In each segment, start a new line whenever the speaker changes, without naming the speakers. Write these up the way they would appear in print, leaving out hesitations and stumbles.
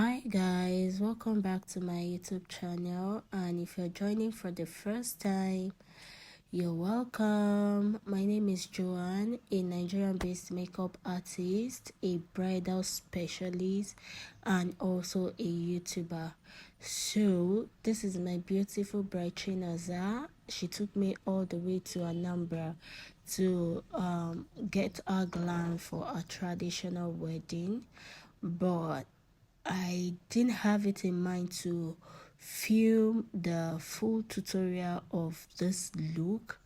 Hi guys, welcome back to my YouTube channel, and if you're joining for the first time, you're welcome. My name is Joanne, a Nigerian-based makeup artist, a bridal specialist, and also a YouTuber. So this is my beautiful bride Chinaza. She took me all the way to Anambra to get her glam for a traditional wedding, but I didn't have it in mind to film the full tutorial of this look,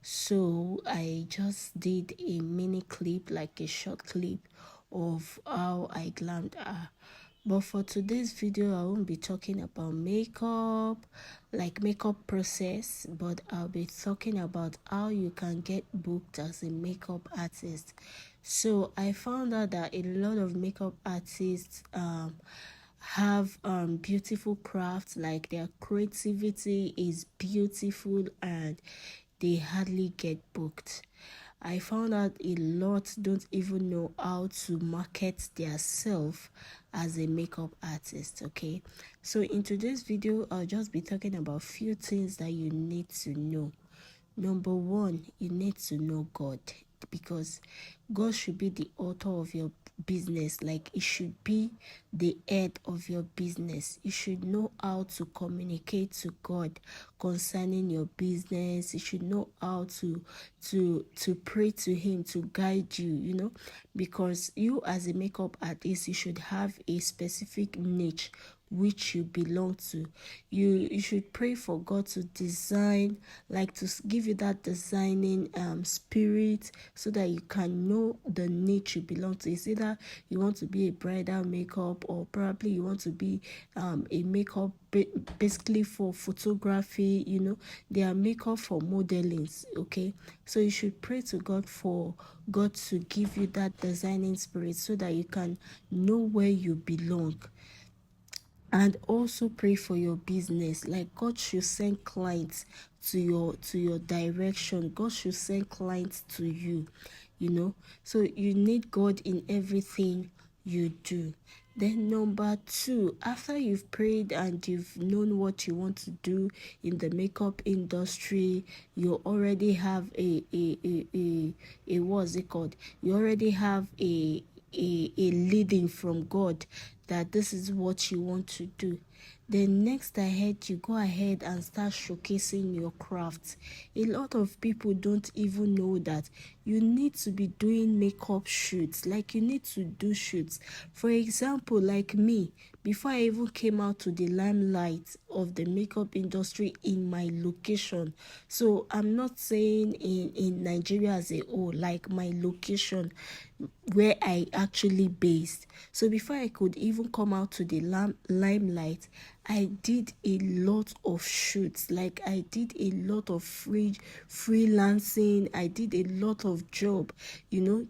so I just did a mini clip, like a short clip of how I glammed her. But for today's video, I won't be talking about makeup, like makeup process, but I'll be talking about how you can get booked as a makeup artist. So I found out that a lot of makeup artists have beautiful crafts, like their creativity is beautiful and they hardly get booked. I found out a lot don't even know how to market their self as a makeup artist. Okay, so in today's video I'll just be talking about few things that you need to know. Number one, you need to know God, because God should be the author of your business. Like, it should be the head of your business. You should know how to communicate to God concerning your business. You should know how to pray to him to guide you, because you as a makeup artist, you should have a specific niche which you belong to. You should pray for God to design, like to give you that designing spirit, so that you can know the niche you belong to. It's either you want to be a bridal makeup, or probably you want to be a makeup basically for photography. They are makeup for modeling. Okay, so you should pray to God for God to give you that designing spirit, so that you can know where you belong. And also pray for your business. Like, God should send clients to your direction. God should send clients to you. So you need God in everything you do. Then number two, after you've prayed and you've known what you want to do in the makeup industry, you already have a what's it called? You already have a leading from God that this is what you want to do. Then next ahead, you go ahead and start showcasing your craft. A lot of people don't even know that you need to be doing makeup shoots. Like, you need to do shoots. For example, like me, before I even came out to the limelight of the makeup industry in my location, so I'm not saying in Nigeria as a whole, like my location where I actually based. So before I could even come out to the limelight, I did a lot of shoots. Like, I did a lot of freelancing. I did a lot of job,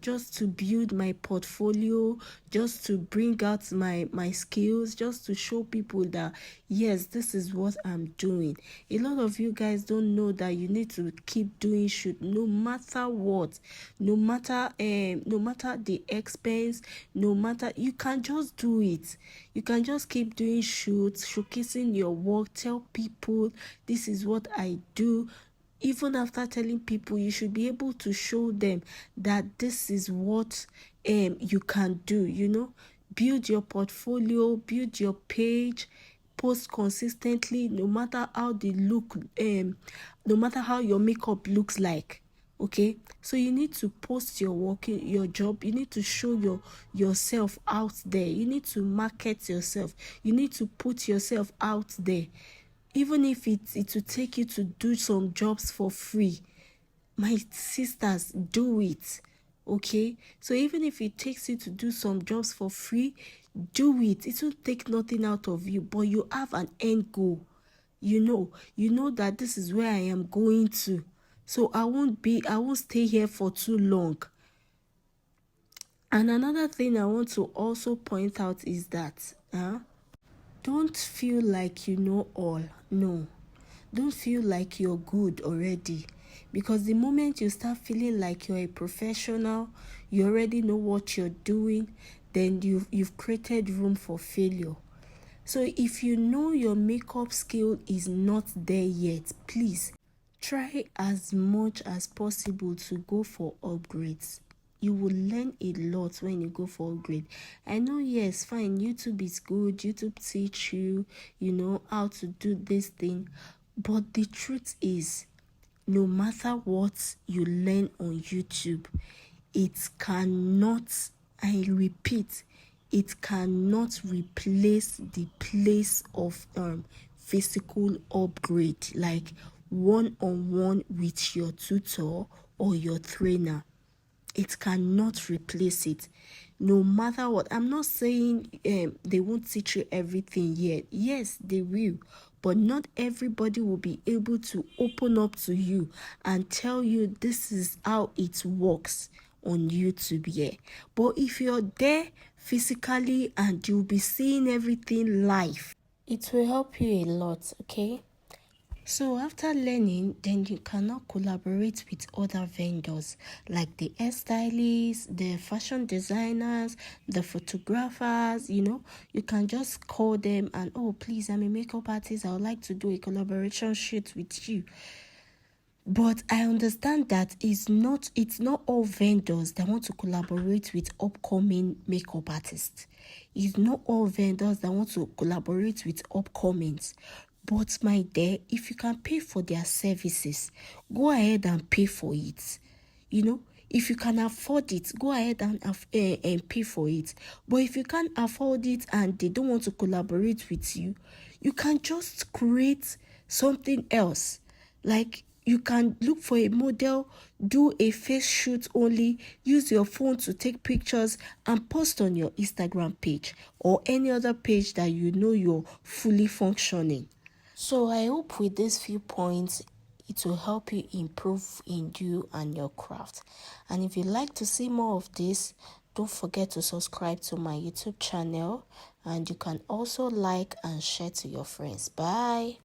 just to build my portfolio, just to bring out my skills, just to show people that yes, this is what I'm doing. A lot of you guys don't know that you need to keep doing shoot, no matter what, no matter the expense, no matter, you can just do it. You can just keep doing shoots, showcasing your work, tell people this is what I do. Even after telling people, you should be able to show them that this is what you can do. Build your portfolio, build your page, post consistently, no matter how they look, no matter how your makeup looks like. Okay, so you need to post your work, your job. You need to show yourself out there. You need to market yourself. You need to put yourself out there, even if it will take you to do some jobs for free. My sisters, do it. Okay, so even if it takes you to do some jobs for free, do it. It won't take nothing out of you, but you have an end goal. You know that this is where I am going to. So I won't stay here for too long. And another thing I want to also point out is that don't feel like you know all. No, don't feel like you're good already, because the moment you start feeling like you're a professional, you already know what you're doing, then you've created room for failure. So if you know your makeup skill is not there yet, please try as much as possible to go for upgrades. You will learn a lot when you go for upgrade. I know, yes, fine, YouTube is good. YouTube teach you, how to do this thing. But the truth is, no matter what you learn on YouTube, it cannot, I repeat, it cannot replace the place of physical upgrade, like one-on-one with your tutor or your trainer. It cannot replace it, no matter what. I'm not saying they won't teach you everything yet. Yes, they will, but not everybody will be able to open up to you and tell you this is how it works on YouTube. Yeah, but if you're there physically and you'll be seeing everything live, it will help you a lot. Okay, so after learning, then you can now collaborate with other vendors like the hairstylists, the fashion designers, the photographers. You can just call them and, oh, please, I'm a makeup artist. I would like to do a collaboration shoot with you. But I understand that it's not all vendors that want to collaborate with upcoming makeup artists. It's not all vendors that want to collaborate with upcomings. But my dear, if you can pay for their services, go ahead and pay for it. If you can afford it, go ahead and pay for it. But if you can't afford it and they don't want to collaborate with you, you can just create something else. Like, you can look for a model, do a face shoot only, use your phone to take pictures and post on your Instagram page or any other page that you know you're fully functioning. So I hope with these few points, it will help you improve in you and your craft. And if you'd like to see more of this, don't forget to subscribe to my YouTube channel, and you can also like and share to your friends. Bye.